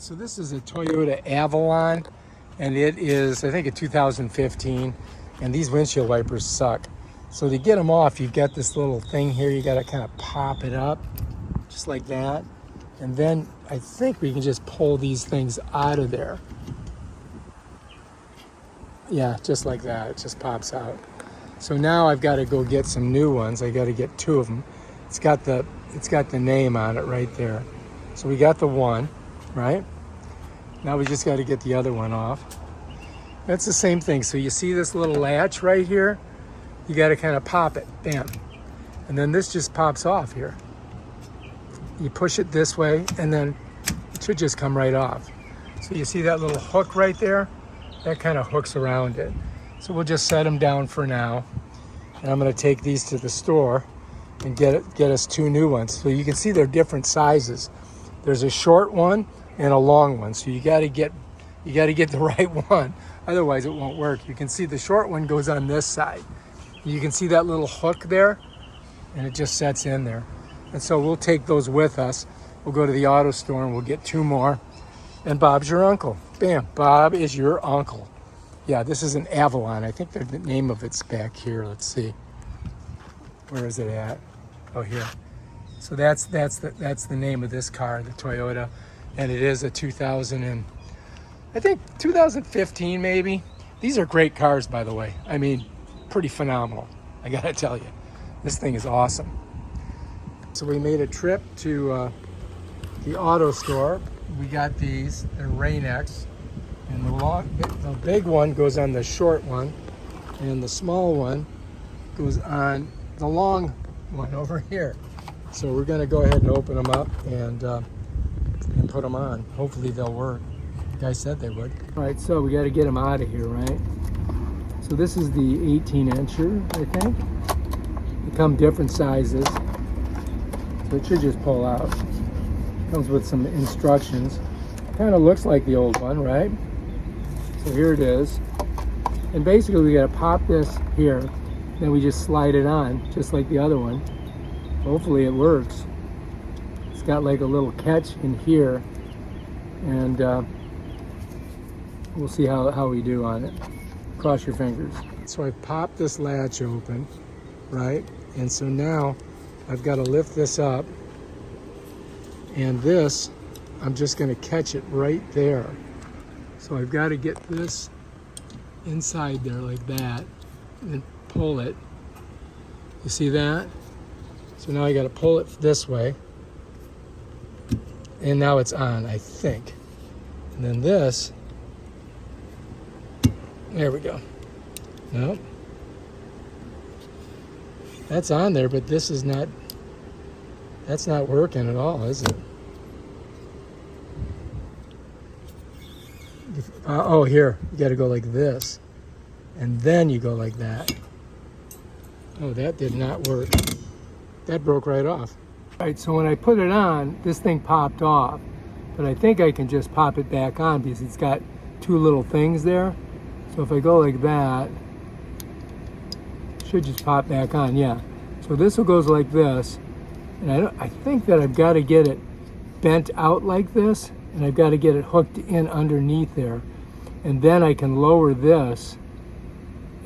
So this is a Toyota Avalon, and it is, I think, a 2015, and these windshield wipers suck. So to get them off, you've got this little thing here. You got to kind of pop it up, just like that. And then I think we can just pull these things out of there. Yeah, just like that. It just pops out. So now I've got to go get some new ones. I got to get two of them. It's got the name on it right there. So we got the one, right? Now we just got to get the other one off. That's the same thing. So you see this little latch right here? You got to kind of pop it, bam. And then this just pops off here. You push it this way and then it should just come right off. So you see that little hook right there? That kind of hooks around it. So we'll just set them down for now. And I'm going to take these to the store and get us two new ones. So you can see they're different sizes. There's a short one and a long one. So you got to get the right one. Otherwise it won't work. You can see the short one goes on this side. You can see that little hook there, and it just sets in there. And so we'll take those with us. We'll go to the auto store and we'll get two more. And Bob's your uncle. Bam, Bob is your uncle. Yeah, this is an Avalon. I think the name of it's back here. Let's see. Where is it at? Oh, here. So that's the name of this car, the Toyota, and it is a 2015 maybe. These are great cars, by the way. I mean, pretty phenomenal. I gotta tell you, this thing is awesome. So we made a trip to the auto store. We got these. They're Rain-X, and the big one goes on the short one, and the small one goes on the long one over here. So we're going to go ahead and open them up and put them on. Hopefully they'll work. The guy said they would. All right, so we got to get them out of here, right? So this is the 18-incher, I think. They come different sizes, so it should just pull out. Comes with some instructions. Kind of looks like the old one, right? So here it is. And basically we got to pop this here, then we just slide it on, just like the other one. Hopefully it works. It's got like a little catch in here, and we'll see how we do on it. Cross your fingers. So I popped this latch open, right? And so now I've got to lift this up, and this, I'm just going to catch it right there. So I've got to get this inside there like that and pull it. You see that? So now I got to pull it this way, and now it's on, I think. And then this, there we go. Nope. That's on there, but this is not, that's not working at all, is it? Oh, here, you got to go like this, and then you go like that. Oh, that did not work. That broke right off. All right, so when I put it on, this thing popped off, but I think I can just pop it back on because it's got two little things there. So if I go like that, it should just pop back on, yeah. So this will go like this, and I think that I've got to get it bent out like this, and I've got to get it hooked in underneath there, and then I can lower this,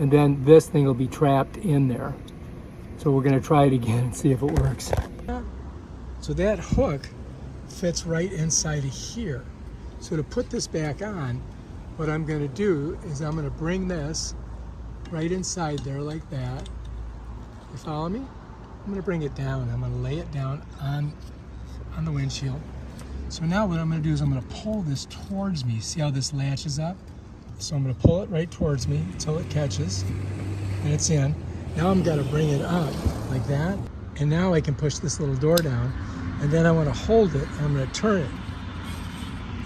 and then this thing will be trapped in there. So we're going to try it again and see if it works. So that hook fits right inside of here. So to put this back on, what I'm going to do is I'm going to bring this right inside there like that. You follow me? I'm going to bring it down. I'm going to lay it down on the windshield. So now what I'm going to do is I'm going to pull this towards me. See how this latches up? So I'm going to pull it right towards me until it catches, and it's in. Now I'm going to bring it up like that, and now I can push this little door down, and then I want to hold it, and I'm going to turn it,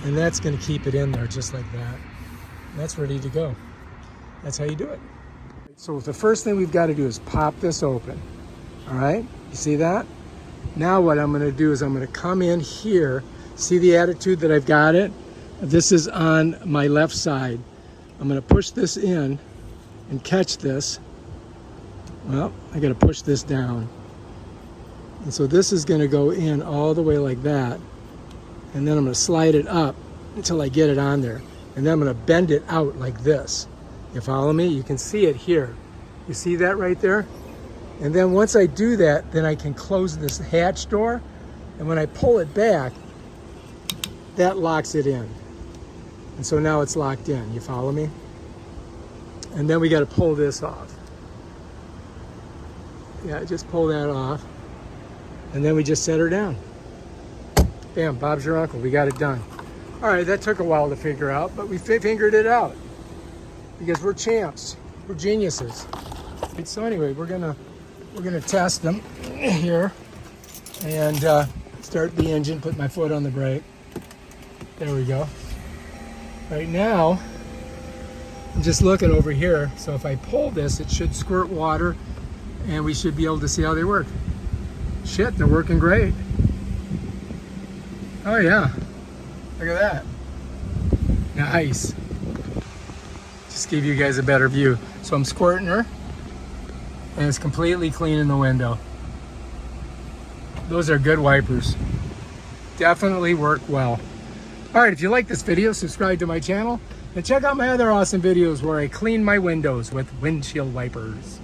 and that's going to keep it in there just like that. And that's ready to go. That's how you do it. So the first thing we've got to do is pop this open. All right, you see that? Now what I'm going to do is I'm going to come in here. See the attitude that I've got it? This is on my left side. I'm going to push this in and catch this. Well, I got to push this down. And so this is going to go in all the way like that. And then I'm going to slide it up until I get it on there. And then I'm going to bend it out like this. You follow me? You can see it here. You see that right there? And then once I do that, then I can close this hatch door. And when I pull it back, that locks it in. And so now it's locked in. You follow me? And then we got to pull this off. Yeah, just pull that off. And then we just set her down. Bam, Bob's your uncle. We got it done. All right, that took a while to figure out, but we figured it out. Because we're champs. We're geniuses. And so anyway, we're gonna test them here and start the engine, put my foot on the brake. There we go. Right now, I'm just looking over here. So if I pull this, it should squirt water and we should be able to see how they work. Shit, they're working great. Oh yeah, look at that. Nice. Just give you guys a better view. So I'm squirting her and it's completely clean in the window. Those are good wipers. Definitely work well. All right, if you like this video, subscribe to my channel and check out my other awesome videos where I clean my windows with windshield wipers.